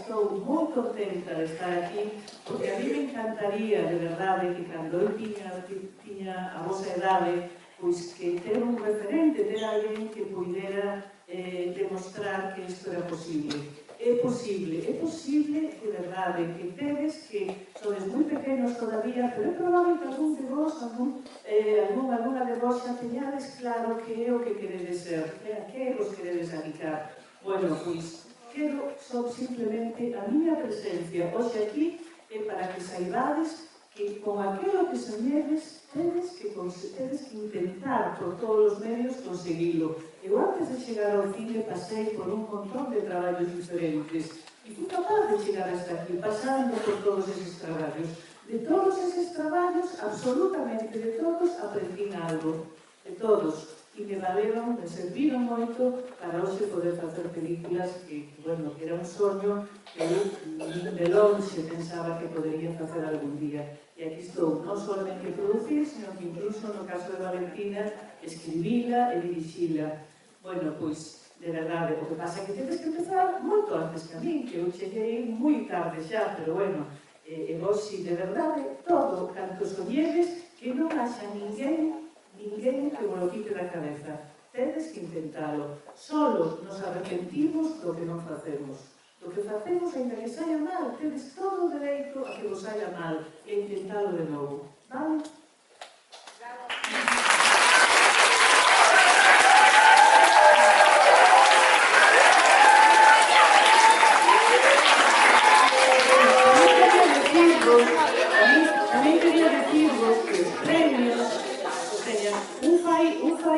estou moi contenta de estar aquí, porque a mí me encantaría, de verdade, que cando eu tiña a vosa edade, pois que ter un referente, ter alguén que pudera demostrar que isto era posible. É posible, de verdade, que tedes que sodes moi pequenos todavía, pero é probable que algún de vos, alguna de vos xa teñades claro que é o que queredes ser, que a que vos queredes dedicar. Bueno, pois, quero só simplemente a miña presencia hoxe aquí é para que saibades que con aquilo que soñedes tedes que intentar por todos os medios conseguilo. Eu antes de chegar ao cine pasei por un montón de traballos diferentes e fui capaz de chegar hasta aquí pasando por todos eses traballos. De todos eses traballos, absolutamente de todos, aprendín algo. De todos. E me valeron, me serviron moito para hoxe poder facer películas que, bueno, que era un soño que eu de longe pensaba que podería facer algún día. E aquí estou, non solamente producir, sino que incluso no caso de Valentina, escribila e dirixila. Bueno, pois, de verdade, o que pasa é que tedes que empezar moito antes que a mí, que eu cheguei moi tarde xa, pero bueno, e vos, si de verdade, todo canto soñedes, que non haxa ninguén que vos lo quite da cabeza. Tedes que intentalo. Solo nos arrepentimos do que non facemos. Do que facemos, ainda que saia mal, tedes todo o dereito a que vos saia mal e intentalo de novo. Vale? Tamén quería decirvos que os premios,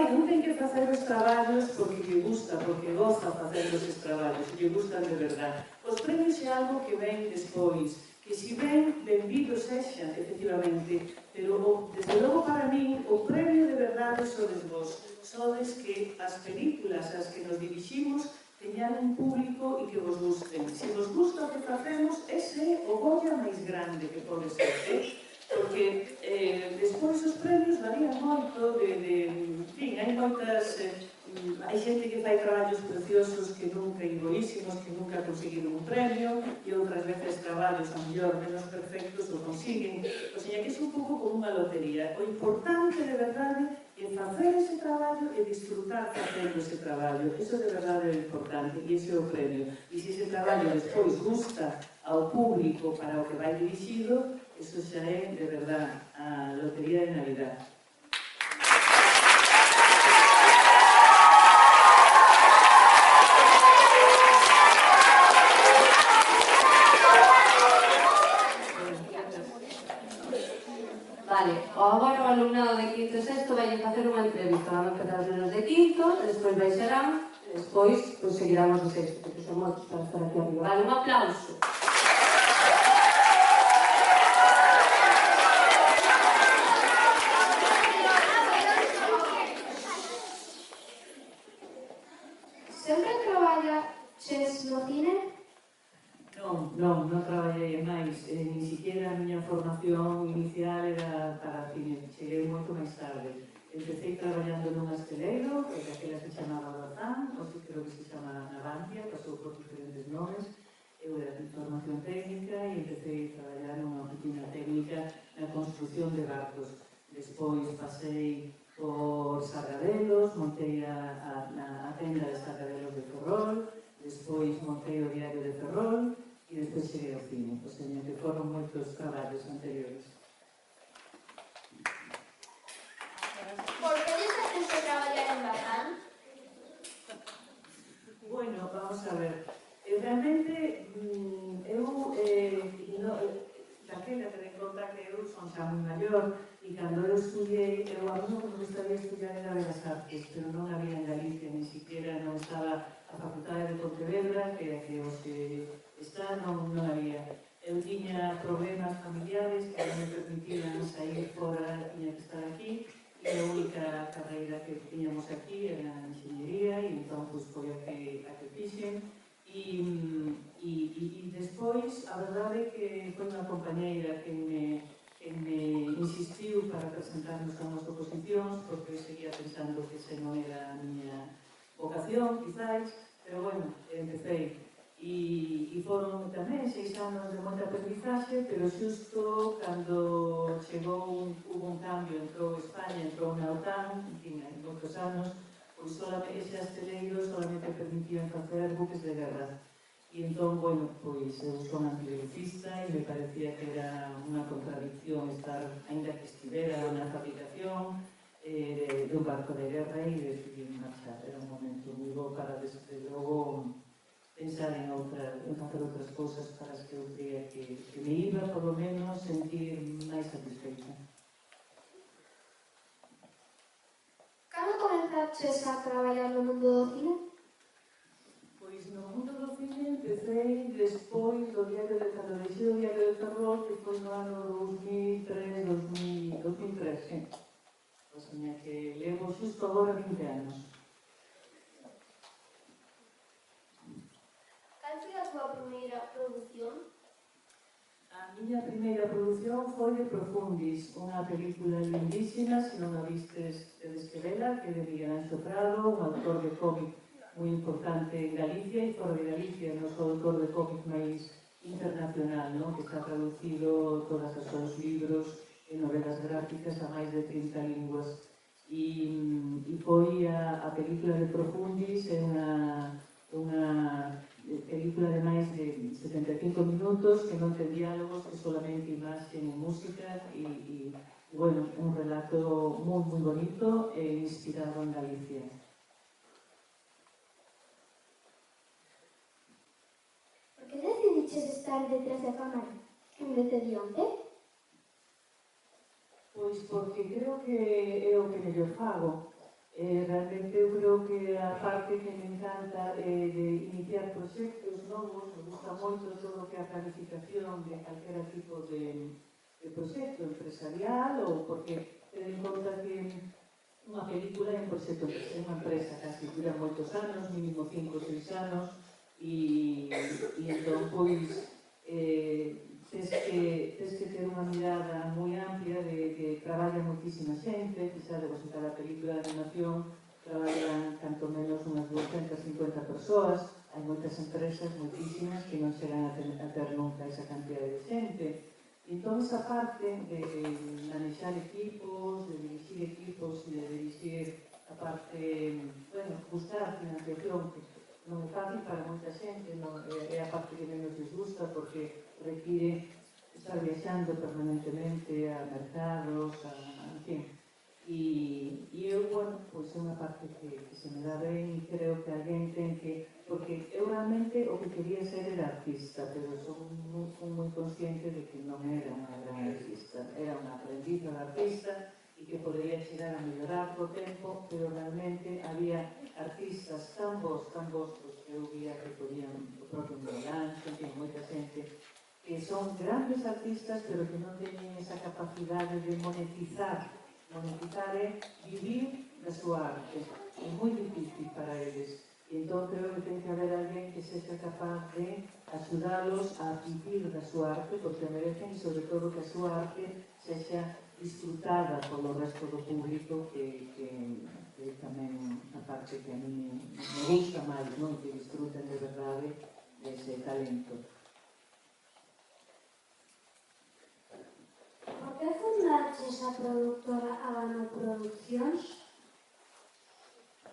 un ten que facer os traballos porque lle gusta, porque goza facer os traballos, e lle gustan de verdade. Os premios é algo que ven despois, que si ven, benvidos sexan, efectivamente, pero desde logo para min, o premio de verdade sodes vos. Sodes que as películas ás que nos diriximos teñan un público e que vos gusten. Se vos gusta o que facemos, ese é o Goya máis grande que pode ser, porque despois os premios varían moito en fin, hai moitas hai xente que fai traballos preciosos que nunca, igualísimos, que nunca conseguiron un premio e outras veces traballos a mellor menos perfectos o consiguen, o sea que é un pouco como unha lotería. O importante de verdade é facer ese traballo e disfrutar facendo ese traballo, eso de verdade é importante e ese é o premio. E se ese traballo despois gusta ao público para o que vai dirixido, eso xa é, de verdade, a lotería de Navidad. Vale, agora o alumnado de quinto e sexto vai facer unha entrevista. Van a empezar os nenos de quinto, despois baixarán, despois seguirán os de sexto, porque son moitos para estar aquí arriba. Vale, un aplauso. Sempre traballaches no cine? Non traballei máis, ni siquiera a miña formación inicial era para cine, cheguei moito máis tarde. Empecé traballando nun asteleiro, que aquela se chamaba Bazán, ou que creo que se chama Navantia, pasou por diferentes nomes. Eu era de formación técnica e empecé a traballar nunha oficina técnica na construcción de barcos. Despois pasei por Sargadelos, montei a tenda de Sargadelos de Ferrol, despois montei o diario de Ferrol, e despois cheguei ao cine, o sea, que foron moitos traballos anteriores. Por que deixaste traballar en Bazán? Bueno, vamos a ver. Realmente, daquela ten en conta que eu son xa moi maior e cando eu estudiei, a mí non me gustaría estudiar en Belas Artes, pero non había en Galicia, ni siquiera non estaba a Facultade de Pontevedra, que é que os que está, non había. Eu tiña problemas familiares que non me permitían sair fora, tiña que estar aquí, e a única carreira que tiñamos aquí era a enxeñería, e entón foi a que fixen. E despois, a verdade é que foi unha compañeira que me insistiu para presentarnos a unhas oposicións, porque eu seguía pensando que ese non era a miña vocación, quizáis, pero bueno, empecé. E foron tamén 6 anos de moita aprendizaxe, pero xusto cando chegou, hubo un cambio, entrou España, entrou na OTAN, en fin, en moitos anos, pois solamente ese asteleiros solamente permitían facer buques de guerra. E entón, bueno, pois eu son antibelicista e me parecía que era unha contradicción estar, ainda que estivera na fabricación dun barco de guerra e decidí marchar. Era un momento moi bo para, desde logo, pensar en facer outras cousas para as que eu creía que me iba, por lo menos, sentir máis satisfeita. Cando comenzaches a traballar no mundo do cine? Pois no mundo do cine empecé despois do diario de cando deixei o diario de terror, que foi no ano 2003, 2003, sí. O sea, que levo xusto agora 20 anos. Cal foi a túa primeira produción? A miña primeira produción foi de Profundis, unha película lindísima, se non a vistes, tedes que vela, que é de Miguel Anxo Prado, un autor de cómic moi importante en Galicia e fora de Galicia, non só autor de cómic máis internacional, non? Que está traducido todas os seus libros e novelas gráficas a máis de 30 linguas. E foi a película de Profundis, é unha película de máis de 75 minutos que non ten diálogos, que solamente imaxe e música e bueno, un relato moi bonito e inspirado en Galicia. Por que decidiches estar detrás da cámara en vez de diante? Pois porque creo que é o que mellor fago. Realmente eu creo que a parte que me encanta é de iniciar proxectos novos, me gusta moito todo o que é a planificación de calquera tipo de proxecto empresarial ou porque ten en conta que unha película é un proxecto, é unha empresa casi dura moitos anos, mínimo 5 ou 6 anos e entón pois tens que ter unha mirada moi amplia de que traballa moitísima xente, que xa de vos cada película de animación traballan tanto menos unhas 250 persoas, hai moitas empresas, moitísimas, que non chegan a ter nunca esa cantidad de xente. Entón, esa parte de manexar equipos, de dirigir equipos e de dirigir a parte, bueno, buscar financiación, que non é fácil para moita xente, non, é a parte que menos les gusta porque require estar viaxando permanentemente a mercados, en fin. E eu, bueno, pois é unha parte que se me dá ben e creo que alguén ten que... Porque eu realmente o que quería ser era artista, pero son moi consciente de que non era unha gran artista. Era unha aprendiz de artista e que podería chegar a mellorar co tempo, pero realmente había artistas tan bons que eu vía que podían, o propio Miguel Ángel, que moita xente, que son grandes artistas, pero que non teñen esa capacidade de monetizar é vivir da súa arte. É moi difícil para eles. E entón creo que ten que haber alguén que sexa capaz de axudalos a vivir da súa arte, porque merecen, sobre todo, que a súa arte sexa disfrutada polo resto do público, que tamén a parte que a mí me gusta máis, non? Que disfruten de verdade dese talento. Por que fundaches a productora Habano Produccións?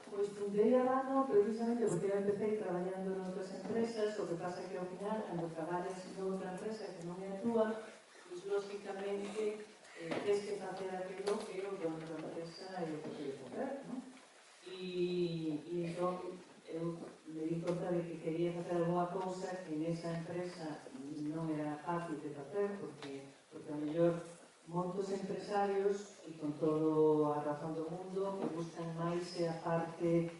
Pois fundei Habano precisamente porque eu empecé traballando en outras empresas, o que pasa que ao final, cando traballas en outra empresa que non é a túa, pois lógicamente tens que facer aquilo que o dono da empresa é o que quere facer, non? E entón eu me di conta de que quería facer alguma cousa que nesa empresa non era fácil de facer, porque a mellor moitos empresarios, e con todo a razón do mundo, que buscan máis a parte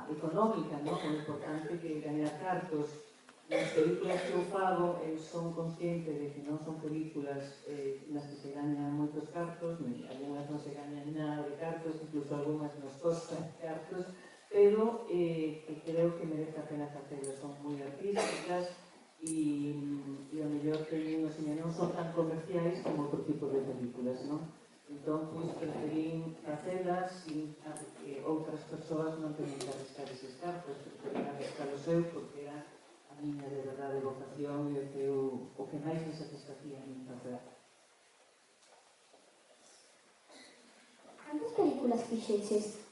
económica, non? O importante que gañar cartos. Nas películas que eu fago, eu son consciente de que non son películas nas que se gañan moitos cartos, algunhas non se gañan nada de cartos, incluso algunhas nos costan cartos, pero que creo que merece a pena facerlas. Son moi artísticas, e a mellor que non son tan comerciais como outro tipo de películas, non? Entón, pois, preferín facelas sin que outras persoas non teñen que arriscar eses cartos, preferín arriscar o seu, porque era a miña de verdade vocación e o que máis me satisfacía a mí facer. Cantas películas fixeches?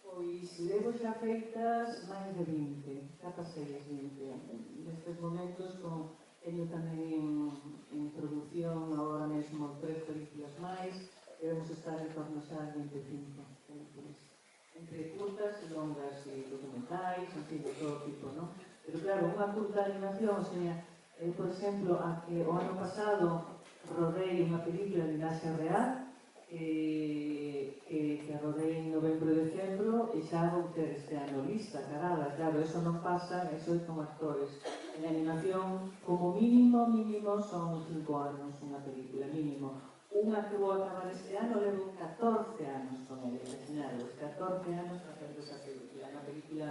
Pois levo xa feitas máis de 20, xa pasei as 20. Nestes momentos teño tamén en producción agora mesmo 3 películas máis, debemos estar en torno xa a 25 películas. Entre curtas, longas e documentais, en fin, de todo tipo, non? Pero claro, unha curta animación, o sea, por exemplo, a que o ano pasado rodei unha película de Inasia Real, que rodei en novembro e decembro e xa vou ter este ano lista, carada, claro, eso non pasa, eso é con actores. En animación, como mínimo son 5 anos unha película, mínimo. Unha que vou acabar este ano levo 14 anos con ele, imaginado, 14 anos facendo esa película, unha película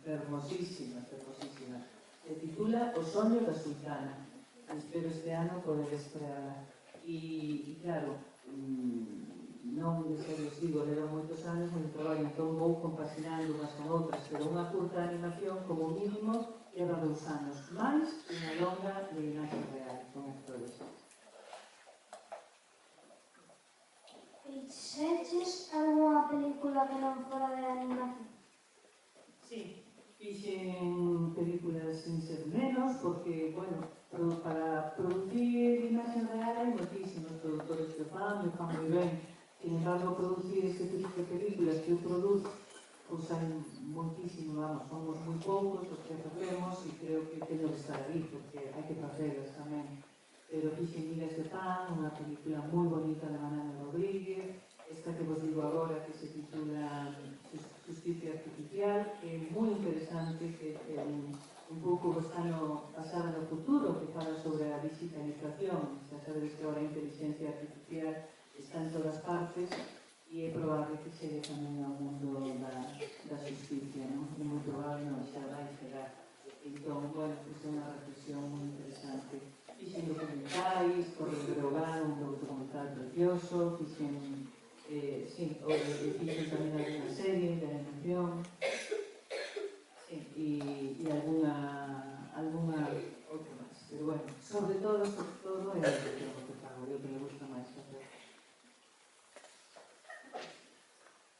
hermosísima, hermosísima. Se titula O soño da sultana. Espero este ano poder estreala. E claro, non de ser os digo, levo moitos anos no traballo, entón vou compaginando unhas con outras, pero unha curta animación como mínimo leva 2 anos, máis unha longa de Inasia Real, con actores. Fixeches algunha película que non fora de animación? Sí, fixen películas sin ser menos, porque, bueno, para producir imagen real hai moitísimos productores que fan moi ben. Sin embargo, producir este tipo de películas que eu produzo, pois hai moitísimo, vamos, somos moi poucos os que facemos e creo que teño que estar aí, porque hai que facelas tamén. Pero fixen Migas de Pan, unha película moi bonita de Manana Rodríguez, esta que vos digo agora que se titula Justicia Artificial, que é moi interesante, que un pouco está basada no futuro, que fala sobre a digitalización. Xa sabedes que agora a inteligencia artificial está en todas partes e é probable que chegue tamén ao mundo da justicia, non? É moi probable, non, xa vai chegar. Entón, bueno, é unha reflexión moi interesante. Fixen documentais, Corre de Breogán, un documental precioso, fixen tamén alguna serie de animación, e alguna outra máis. Pero bueno, sobre todo é o que fago, é o que me gusta máis facer.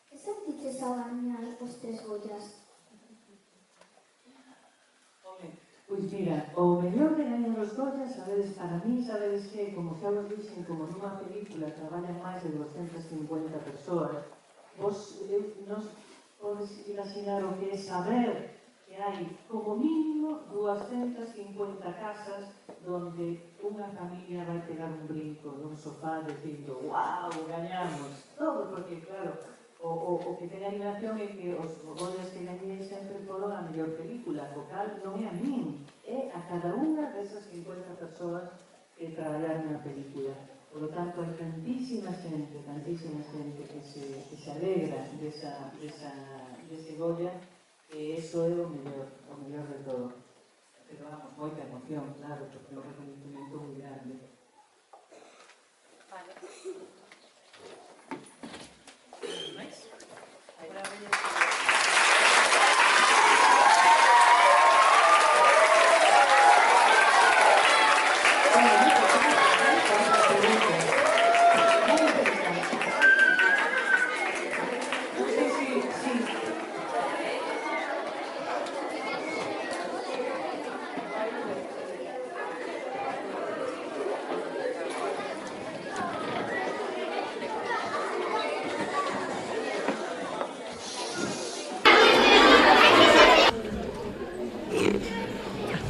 Que sentiches ao gañar os 3 Goyas? Pois mira, o mellor de gañar os Goyas, sabedes, para mí, sabedes que, como xa vos dixen, como nunha película traballan máis de 250 persoas, nos podes imaginar o que é saber que hai como mínimo 250 casas donde unha familia vai pegar un brinco nun sofá dicindo «Uau, gañamos!» Todo, porque claro, o que ten animación é que os Goyas que gañei sempre foron a mellor película, o cal non é a min, é a cada unha desas 50 persoas que traballaron na película. Por lo tanto, hai tantísima xente que se alegra dese Goya, que eso é o mellor de todo. Pero vamos, moita emoción, claro, porque é un reconocimiento moi grande. Vale.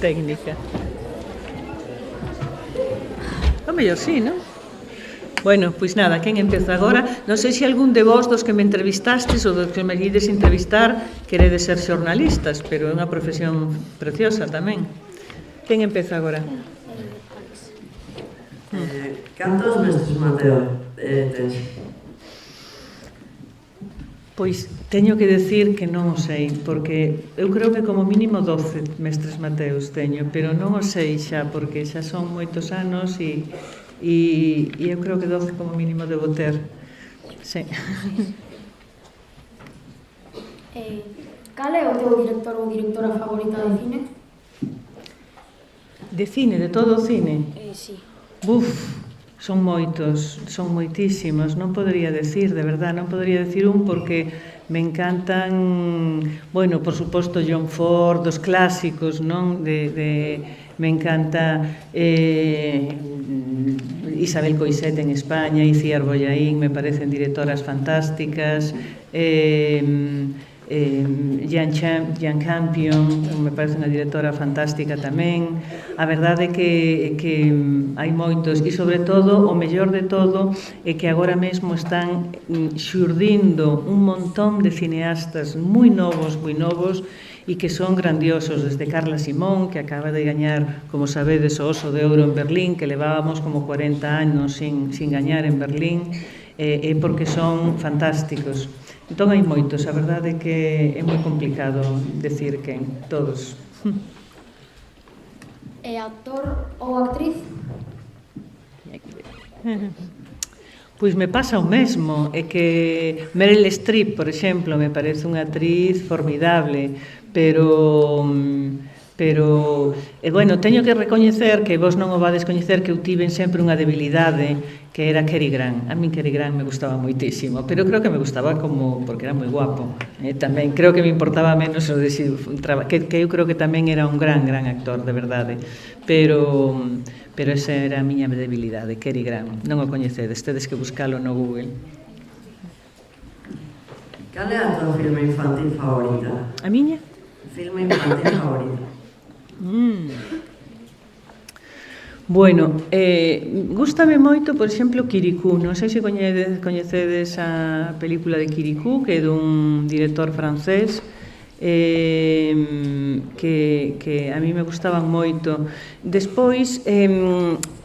Técnica. O mellor sí, non? Bueno, pois nada, quen empeza agora? Non sei se algún de vós dos que me entrevistastes ou dos que me ides entrevistar queredes ser xornalistas, pero é unha profesión preciosa tamén. Quen empeza agora? Cantos mestres Mateo tens? Pois teño que decir que non o sei, porque eu creo que como mínimo 12 mestres Mateos teño, pero non o sei xa, porque xa son moitos anos e eu creo que 12 como mínimo debo ter. Sí. Cal é o teu director ou directora favorita de cine? De cine, de todo o cine? Sí. Buf, son moitos, son moitísimos, non podría decir, de verdad, non podría decir un porque me encantan, bueno, por suposto John Ford, dos clásicos, non? Me encanta Isabel Coixet en España, Iciar Bollaín, me parecen directoras fantásticas, Jane Campion, me parece unha directora fantástica tamén. A verdade é que hai moitos, e sobre todo, o mellor de todo, é que agora mesmo están xurdindo un montón de cineastas moi novos, e que son grandiosos, desde Carla Simón, que acaba de gañar, como sabedes, o Oso de Ouro en Berlín, que levábamos como 40 anos sin gañar en Berlín, porque son fantásticos. Entón hai moitos, a verdade é que é moi complicado decir quen, todos. E actor ou actriz? Pois me pasa o mesmo, é que Meryl Streep, por exemplo, me parece unha actriz formidable, pero bueno, teño que recoñecer que vos non o vades coñecer que eu tiven sempre unha debilidade que era Cary Grant. A min Cary Grant me gustaba moitísimo, pero creo que me gustaba como porque era moi guapo. Tamén creo que me importaba menos o de que eu creo que tamén era un gran actor, de verdade. Pero esa era a miña debilidade, Cary Grant. Non o coñecedes, tedes que buscalo no Google. Cal é a tua filme infantil favorita? A miña? Filme infantil favorita. Bueno, gústame moito, por exemplo, Kirikou. Non sei se coñecedes a película de Kirikou, que é dun director francés, que a mí me gustaban moito. Despois,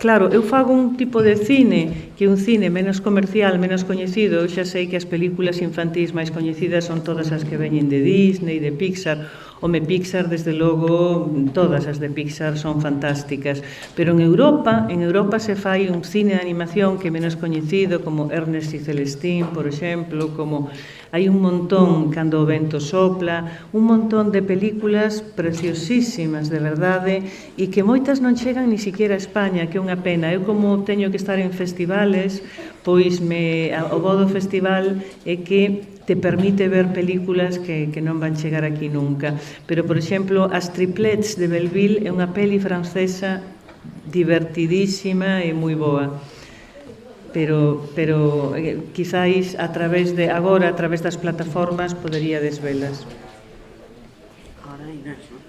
claro, eu fago un tipo de cine que é un cine menos comercial, menos coñecido. Eu xa sei que as películas infantís máis coñecidas son todas as que veñen de Disney, de Pixar. Home, Pixar, desde logo, todas as de Pixar son fantásticas. Pero en Europa se fai un cine de animación que é menos coñecido, como Ernest y Celestine, por exemplo, como hai un montón, Cando o vento sopla, un montón de películas preciosísimas, de verdade, e que moitas non chegan ni siquiera a España, que é unha pena. Eu, como teño que estar en festivales, pois o bo do festival é que te permite ver películas que non van chegar aquí nunca. Pero, por exemplo, As Triplets de Belleville é unha peli francesa divertidísima e moi boa. Pero quizáis a través das plataformas poderíades velas. Ahora Inés, non?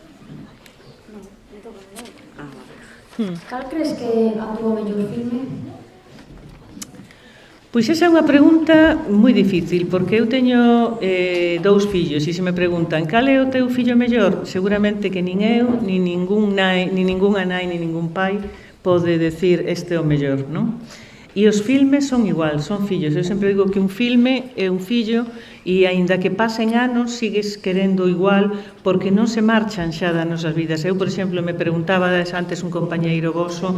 Cal crees que é a túa mellor filme? Pois esa é unha pregunta moi difícil, porque eu teño 2 fillos, e se me preguntan cal é o teu fillo mellor, seguramente que nin eu, nin ningunha nai, nin ningún pai pode decir este é o mellor, non? E os filmes son igual, son fillos. Eu sempre digo que un filme é un fillo e aínda que pasen anos sigues querendo igual porque non se marchan xa das nosas vidas. Eu, por exemplo, me preguntaba antes un compañeiro voso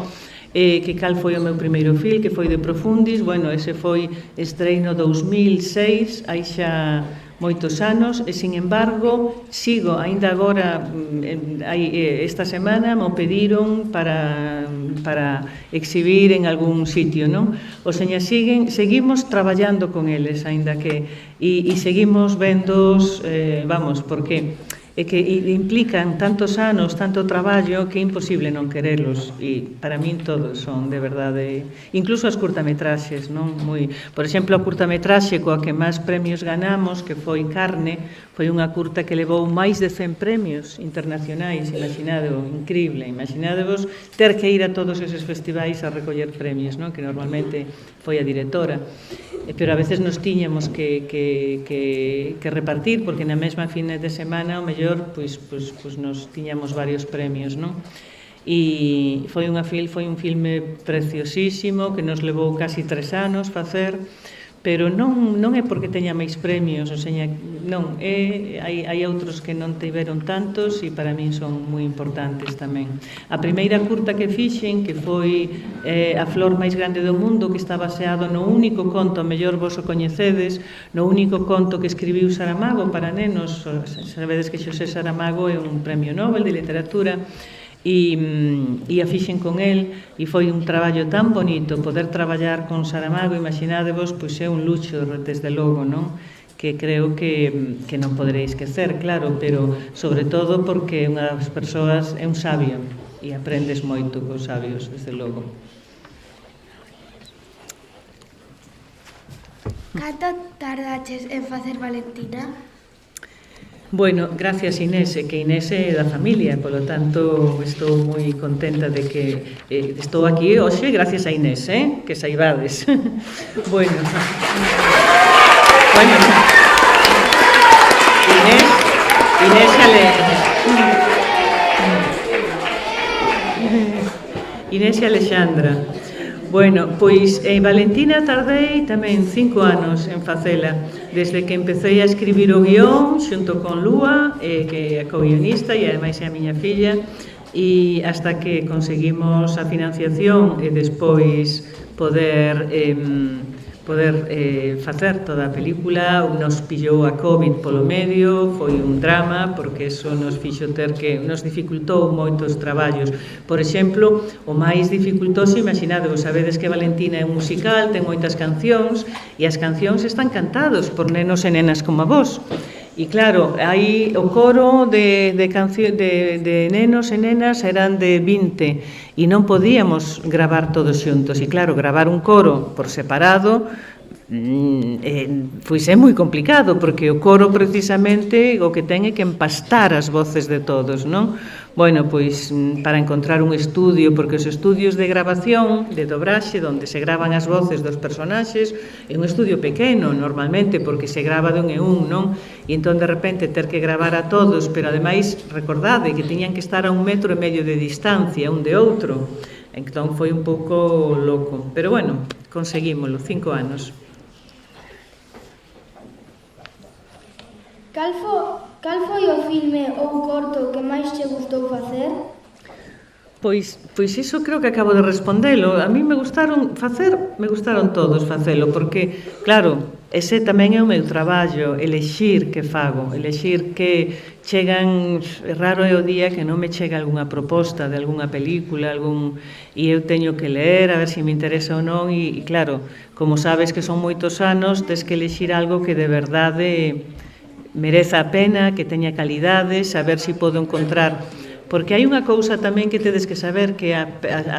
que cal foi o meu primeiro film, que foi De Profundis. Bueno, ese foi estreino 2006, hai xa moitos anos, e, sin embargo, sigo, aínda agora, esta semana, me pediron para exhibir en algún sitio, non? O seña, seguimos traballando con eles, aínda que, e seguimos vendos, vamos, porque é que implican tantos anos, tanto traballo, que é imposible non querelos, e para min todos son, de verdade, incluso as curtametraxes, non? Por exemplo, a curtametraxe coa que máis premios ganamos, que foi Carne, foi unha curta que levou máis de 100 premios internacionais, imaginadevos, increíble, imaginadevos ter que ir a todos eses festivais a recoller premios, non? Que normalmente foi a directora, pero a veces nos tiñamos que repartir, porque na mesma fin de semana, o mellor, pois nos tiñamos varios premios, non? E foi un filme preciosísimo que nos levou casi 3 anos facer, pero non é porque teña máis premios, o seña, non, hai outros que non tiveron tantos e para min son moi importantes tamén. A primeira curta que fixen, que foi A flor máis grande do mundo, que está baseado no único conto, a mellor vos o coñecedes, no único conto que escribiu Saramago para nenos. Sabedes que Xosé Saramago é un premio Nobel de literatura, e a fixen con el, e foi un traballo tan bonito poder traballar con Saramago. Imaginádevos, pois é un luxo desde logo, non? Que creo que non poderéis esquecer, claro, pero sobre todo porque unha das persoas é un sabio e aprendes moito cos sabios, desde logo. Canto tardaches en facer Valentina? Bueno, gracias Inés, que Inés é da familia, polo tanto estou moi contenta de que estou aquí hoxe gracias a Inés, que saibades. Bueno, Inés e Alexandra. Bueno, pois Valentina tardei tamén 5 anos en facela, desde que empecé a escribir o guión xunto con Lúa, que é a co-guionista e ademais é a miña filla, e hasta que conseguimos a financiación e despois poder facer toda a película. Nos pillou a COVID polo medio, foi un drama, porque eso nos fixo ter que, nos dificultou moitos traballos. Por exemplo, o máis dificultoso, imaginadevos, sabedes que Valentina é un musical, ten moitas cancións, e as cancións están cantados por nenos e nenas como a vos. E claro, aí o coro de nenos e nenas eran de 20 e non podíamos gravar todos xuntos. E claro, gravar un coro por separado pois é moi complicado, porque o coro precisamente o que ten é que empastar as voces de todos, non? Bueno, pois para encontrar un estudio, porque os estudios de grabación, de dobraxe, onde se gravan as voces dos personaxes, é un estudio pequeno normalmente, porque se grava de un en un, non? E entón de repente ter que gravar a todos, pero ademais recordade que tiñan que estar a 1,5 metro de distancia un de outro. Entón foi un pouco loco, pero bueno, conseguímolo, 5 anos. Cal foi o filme ou corto que máis che gustou facer? Pois iso creo que acabo de respondelo. A mí me gustaron todos facelo, porque, claro, ese tamén é o meu traballo, elexir que fago, elexir que chegan. Raro é o día que non me chega algunha proposta de algunha película, e eu teño que ler, a ver se me interesa ou non, e claro, como sabes que son moitos anos, tes que elexir algo que de verdade mereza a pena, que teña calidade, saber se podo encontrar. Porque hai unha cousa tamén que tedes que saber, que a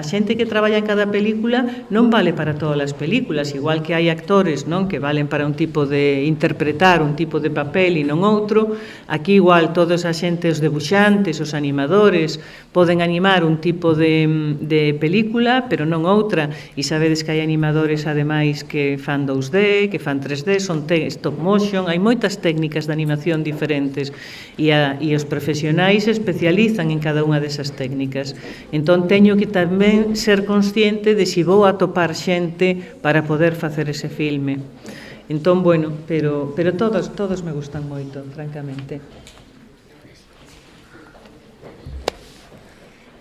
xente que traballa en cada película non vale para todas as películas, igual que hai actores, non, que valen para un tipo de interpretar un tipo de papel e non outro. Aquí igual todos a xente, os debuxantes, os animadores, poden animar un tipo de película, pero non outra. E sabedes que hai animadores ademais que fan 2D, que fan 3D, son stop motion, hai moitas técnicas de animación diferentes, e os profesionais especializan en cada unha desas técnicas. Entón teño que tamén ser consciente de se vou atopar xente para poder facer ese filme. Entón, bueno, pero todos me gustan moito, francamente.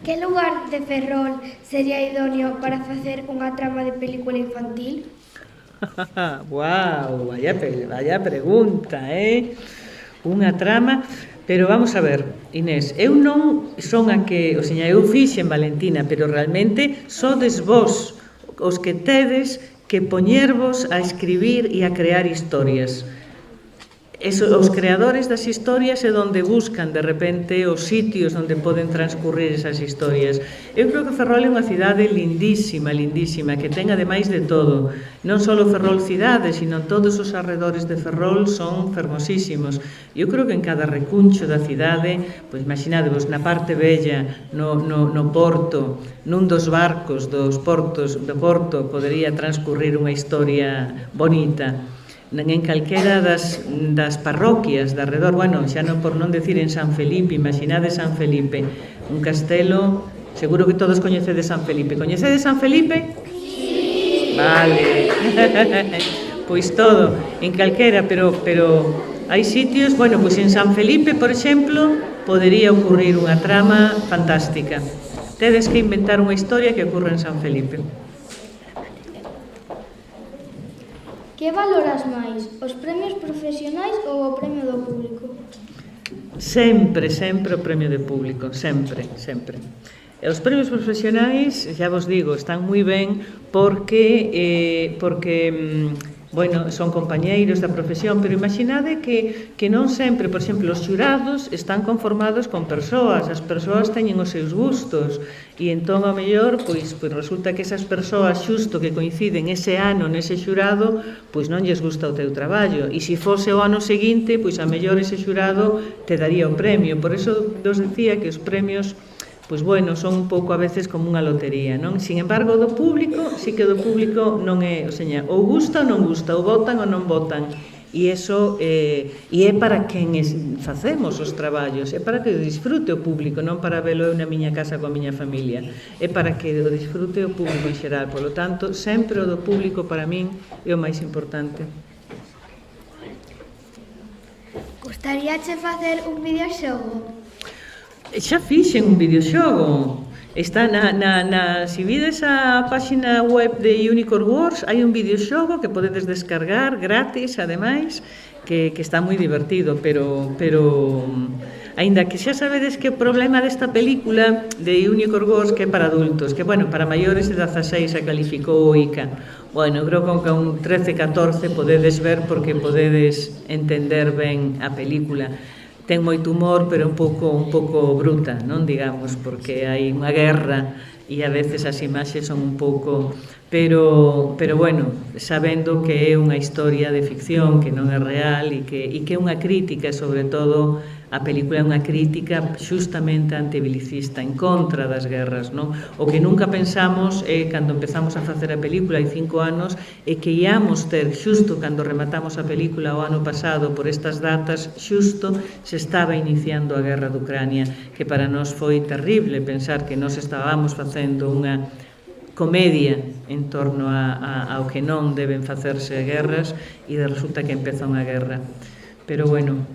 Que lugar de Ferrol sería idóneo para facer unha trama de película infantil? Guau, vaya pregunta, unha trama. Pero vamos a ver, Inés, eu non son a que, o sea, eu fixen Valentina, pero realmente sodes vos os que tedes que poñervos a escribir e a crear historias. Os creadores das historias é onde buscan de repente os sitios onde poden transcurrir esas historias. Eu creo que Ferrol é unha cidade lindísima, lindísima, que ten ademais de todo. Non só Ferrol cidade, sino todos os arredores de Ferrol son fermosísimos. Eu creo que en cada recuncho da cidade, pois imaginadevos, na parte bella, no porto, nun dos barcos dos portos do Porto, podería transcurrir unha historia bonita. En calquera das parroquias de arredor, bueno, xa non por non decir en San Felipe, imaginade San Felipe, un castelo, seguro que todos coñecedes San Felipe. Coñecedes San Felipe? Sí. Vale. Pois todo, en calquera, pero Hai sitios, bueno, pois en San Felipe, por exemplo, podería ocurrir unha trama fantástica. Tedes que inventar unha historia que ocurra en San Felipe. Que valoras máis, os premios profesionais ou o premio do público? Sempre, sempre o premio de público, sempre, sempre. E os premios profesionais, xa vos digo, están moi ben porque bueno, son compañeiros da profesión, pero imaginade que non sempre, por exemplo, os xurados están conformados con persoas, as persoas teñen os seus gustos, e entón, ao mellor, pois resulta que esas persoas xusto que coinciden ese ano nese xurado, pois non lles gusta o teu traballo, e se fose o ano seguinte, pois a mellor ese xurado te daría o premio. Por eso vos decía que os premios, pois bueno, son un pouco a veces como unha lotería, non? Sin embargo, do público, sí que do público non é, o sea, ou gusta ou non gusta, ou votan ou non votan. E iso é para quen facemos os traballos, é para que o disfrute o público, non para velo eu na miña casa coa miña familia, é para que o disfrute o público en xeral. Por lo tanto, sempre o do público para min é o máis importante. Gustaríache facer un videoxogo? Xa fixen un videoxogo. Está se vides a páxina web de Unicorn Wars, hai un videoxogo que podedes descargar gratis, ademais, que está moi divertido, pero aínda que xa sabedes que o problema desta película de Unicorn Wars que é para adultos, que bueno, para maiores de 16 a calificou o ICA. Bueno, creo que con un 13-14 podedes ver porque podedes entender ben a película. Ten moito humor, pero un pouco bruta, non digamos, porque hai unha guerra e a veces as imaxes son un pouco... Pero bueno, sabendo que é unha historia de ficción, que non é real e que é unha crítica, sobre todo, a película é unha crítica xustamente antibelicista, en contra das guerras, non? O que nunca pensamos é, cando empezamos a facer a película hai 5 anos, é que íamos ter, xusto cando rematamos a película o ano pasado, por estas datas, xusto se estaba iniciando a guerra de Ucrania, que para nós foi terrible pensar que nós estábamos facendo unha comedia en torno ao que non deben facerse guerras e resulta que empeza unha guerra. Pero bueno,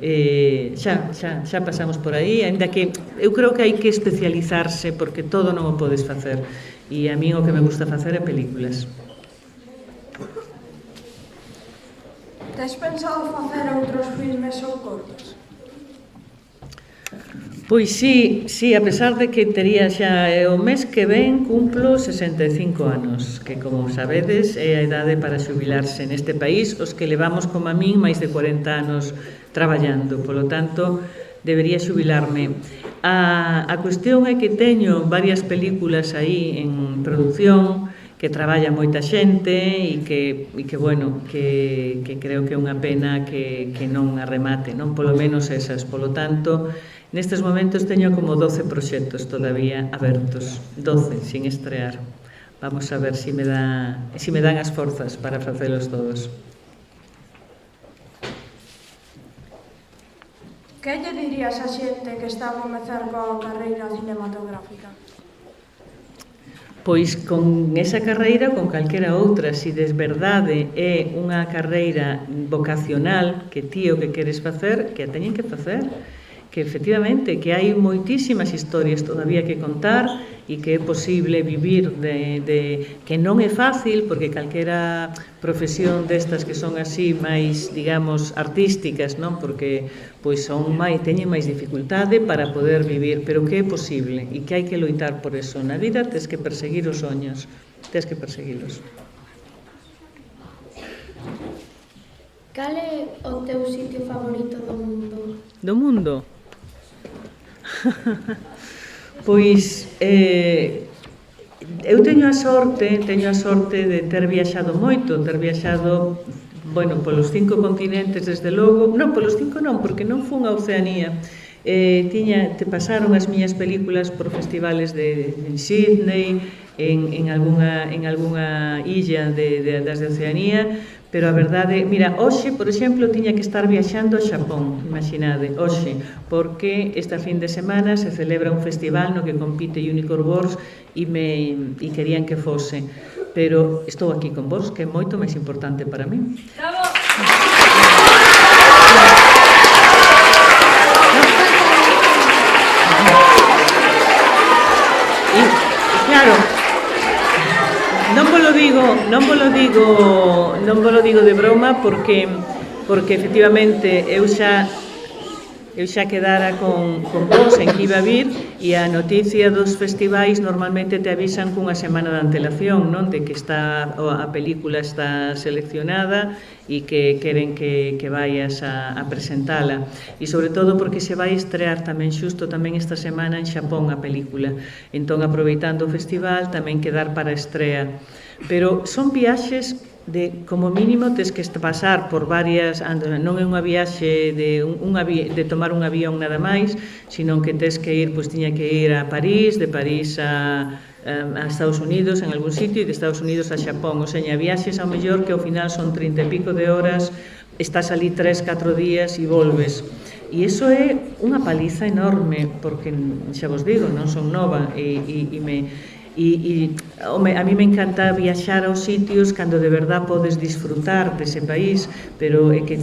xa pasamos por aí, ainda que eu creo que hai que especializarse porque todo non o podes facer e a mí o que me gusta facer é películas. Tes pensado facer outros filmes ou cortos? Pois sí, a pesar de que tería xa o mes que ven cumplo 65 anos, que como sabedes é a idade para xubilarse neste país, os que levamos como a min máis de 40 anos traballando, polo tanto debería xubilarme. A cuestión é que teño varias películas aí en producción, que traballa moita xente e que bueno, que creo que é unha pena que non a remate, non? Polo menos esas, polo tanto, nestes momentos teño como 12 proxectos todavía abertos, 12, sin estrear. Vamos a ver se me dan as forzas para facelos todos. Que lle dirías a xente que está a comezar coa carreira cinematográfica? Pois con esa carreira, con calquera outra, se de verdade é unha carreira vocacional que ti o que queres facer, que a teñen que facer. Que efectivamente, que hai moitísimas historias todavía que contar e que é posible vivir que non é fácil, porque calquera profesión destas que son así máis, digamos, artísticas, non? Porque pois teñen máis dificultade para poder vivir, pero que é posible e que hai que loitar por eso. Na vida tes que perseguir os soños, tes que perseguilos. Cal é o teu sitio favorito do mundo? Do mundo? Pois eu teño a sorte de ter viaxado moito, bueno, polos 5 continentes desde logo, non, polos 5 non, porque non fun a Oceanía. Te pasaron as miñas películas por festivales en Sydney, en algunha illa das de Oceanía, pero a verdade, mira, hoxe, por exemplo, tiña que estar viaxando a Xapón, imaginade, hoxe, porque esta fin de semana se celebra un festival no que compite Unicorn Wars e querían que fose, pero estou aquí con vos, que é moito máis importante para mí. ¡Bravo! volo digo de broma porque efectivamente eu xa quedara con vos en que iba a vir e a noticia dos festivais normalmente te avisan cunha semana de antelación, non? De que a película está seleccionada e que queren que vayas a presentala. E sobre todo porque se vai estrear tamén xusto tamén esta semana en Xapón a película. Entón, aproveitando o festival, tamén quedar para a estrea. Pero son viaxes como mínimo tes que pasar por varias, non é unha viaxe de tomar un avión nada máis, sino que tes que ir, pois tiña que ir a París, de París a Estados Unidos en algún sitio e de Estados Unidos a Xapón, o sea, viaxes ao mellor que ao final son 30 e pico de horas, estás ali 3-4 días e volves. E iso é unha paliza enorme, porque xa vos digo, non son nova a mí me encanta viaxar aos sitios cando de verdad podes disfrutar dese país, pero é que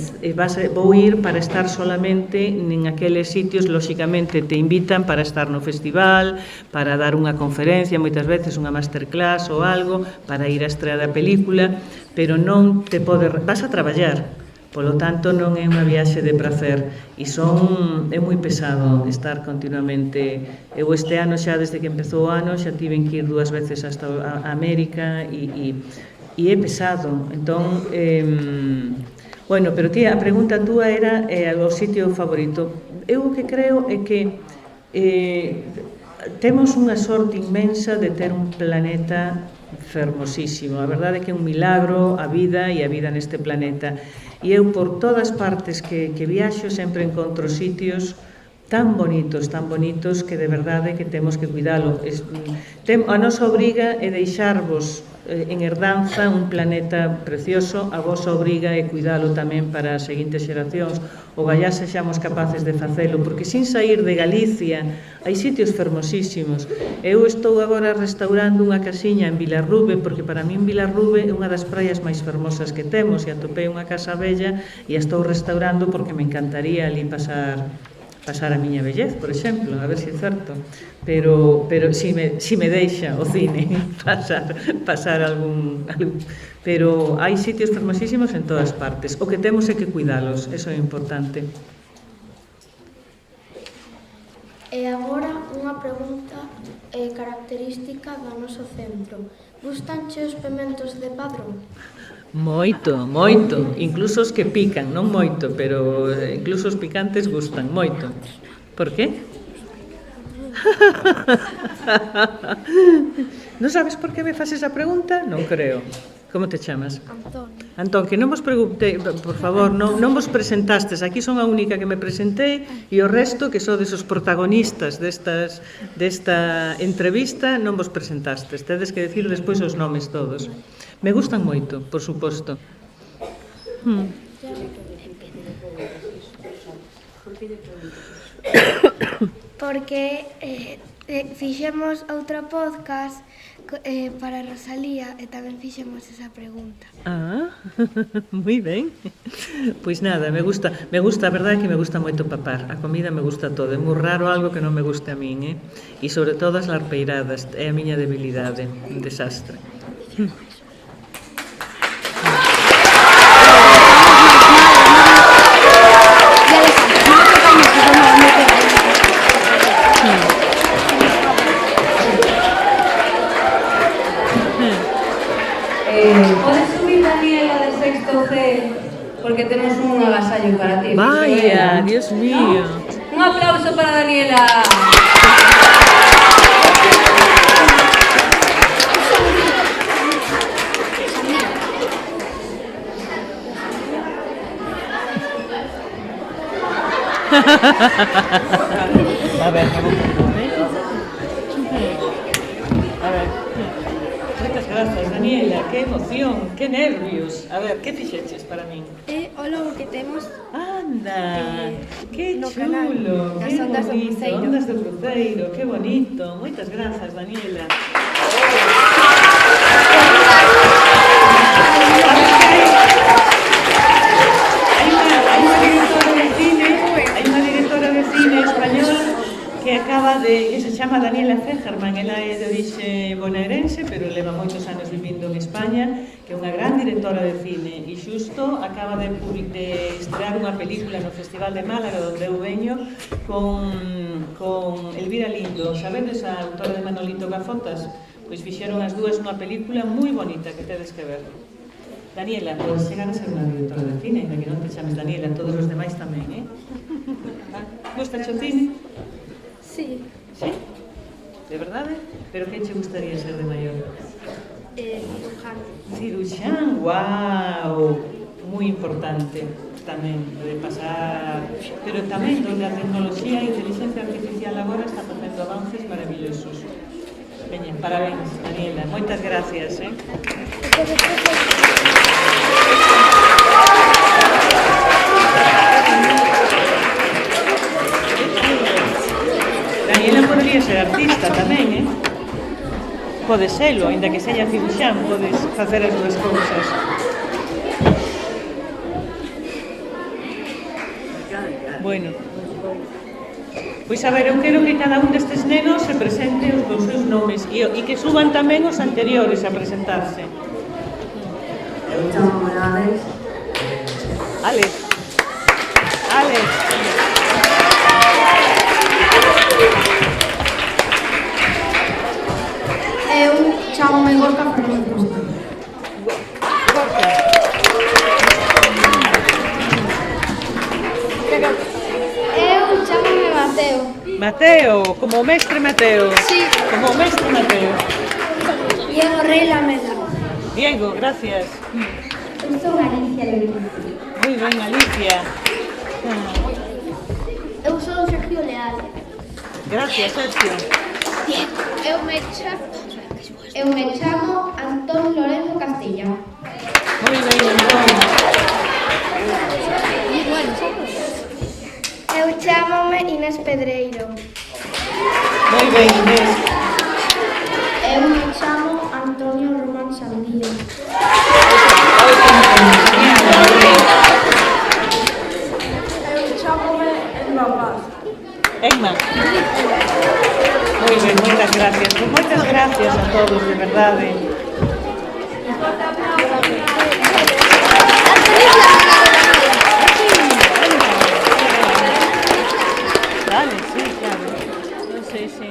vou ir para estar solamente en aqueles sitios, lóxicamente te invitan para estar no festival, para dar unha conferencia, moitas veces unha masterclass ou algo, para ir á estrea da película, pero non te vas a traballar. Polo tanto, non é unha viaxe de prazer e é moi pesado estar continuamente. Eu este ano xa, desde que empezou o ano, xa tiven que ir 2 veces hasta a América e é pesado. Entón, bueno, pero tía, a pregunta túa era o sitio favorito. Eu o que creo é que temos unha sorte inmensa de ter un planeta fermosísimo. A verdade é que é un milagro a vida e a vida neste planeta. E eu, por todas partes que viaxo, sempre encontro sitios tan bonitos que de verdade que temos que cuidalo. A nosa obriga é deixarvos en herdanza un planeta precioso, a vosa obriga é cuidalo tamén para as seguintes xeracións. Ogallá sexamos capaces de facelo, porque sin sair de Galicia hai sitios fermosísimos. Eu estou agora restaurando unha casiña en Vilarrube, porque para min Vilarrube é unha das praias máis fermosas que temos, e atopei unha casa bella e a estou restaurando porque me encantaría ali pasar a miña vellez, por exemplo, a ver se é certo, pero si me deixa o cine pasar algún, pero hai sitios fermosísimos en todas partes. O que temos é que cuidalos, eso é importante. E agora unha pregunta característica do noso centro. Gustanche os pementos de Padrón? Moito, incluso os que pican, non moito, pero incluso os picantes gustan, moito. Por qué? Non sabes por que me faz esa pregunta? Non creo. Como te chamas? Antón, que non vos preguntei, por favor, non vos presentastes. Aquí son a única que me presentei e o resto, que sodes os protagonistas desta entrevista, non vos presentastes. Tedes que decir despois os nomes todos. Me gustan moito, por suposto. Porque fixemos outro podcast para Rosalía e tamén fixemos esa pregunta. Moi ben. Pois nada, me gusta, a verdade é que me gusta moito papar. A comida me gusta todo, é moi raro algo que non me guste a min, e sobre todo as larpeiradas, é a miña debilidade, un desastre. Podes subir, Daniela, de sexto C, porque temos un agasallo para ti. Vaya, Dios mío. Un aplauso para Daniela. A ver, moitas grazas, Daniela, que emoción, que nervios. A ver, que fixeches para min? O logo que temos. Anda, que no chulo, canal, que das ondas do bonito, cruceiro. ondas do cruceiro, que bonito. Moitas grazas, Daniela. Hai unha directora de cine español que acaba de, que se chama Daniela Fegerman, ela é de orixe bonaerense, pero leva moitos anos vivindo en España, que é unha gran directora de cine, e xusto acaba de estrear unha película no Festival de Málaga, onde eu veño, con Elvira Lindo. Sabedes a autora de Manolito Gafotas? Pois fixeron as dúas unha película moi bonita que tedes que ver. Daniela, podes chegar a ser unha directora de cine, ainda que non te chames Daniela, todos os demais tamén, Gusta o cine? Sí. Sí? De verdade? Pero que che gustaría ser de maior? Ciruxán, guau! Moi importante tamén, de pasar... Pero tamén donde a tecnoloxía e a inteligencia artificial agora está facendo avances maravillosos. Veña, parabéns, Daniela. Moitas gracias, Daniela podría ser artista tamén, Pode selo, ainda que seña ciruxán, podes facer as dúas cousas. Bueno, pois a ver, eu quero que cada un destes nenos se presente os seus nomes e que suban tamén os anteriores a presentarse. Eu chamo Alex. Alex. Alex. Eu chamo-me Gorka Fernández Costa. Gorka. Eu chamo-me Mateo. Mateo, como o mestre Mateo. Sí. Como o mestre Mateo. Diego Rey Lamela. Diego, gracias. Eu sou Alicia León. Moi ben, Alicia. Eu sou Sergio Leal. Gracias, Sergio. Eu me chamo Antón Lorenzo Castilla. Moi ben, Antón. Eu chámome Inés Pedreiro. Moi ben, Inés. Eu me chamo Antonio Román Sandía. Eu chámome Elma Paz. Emma. Moi ben, moitas gracias. Pues moitas gracias a todos, de verdade. Dale, sí, claro. No sé, sí.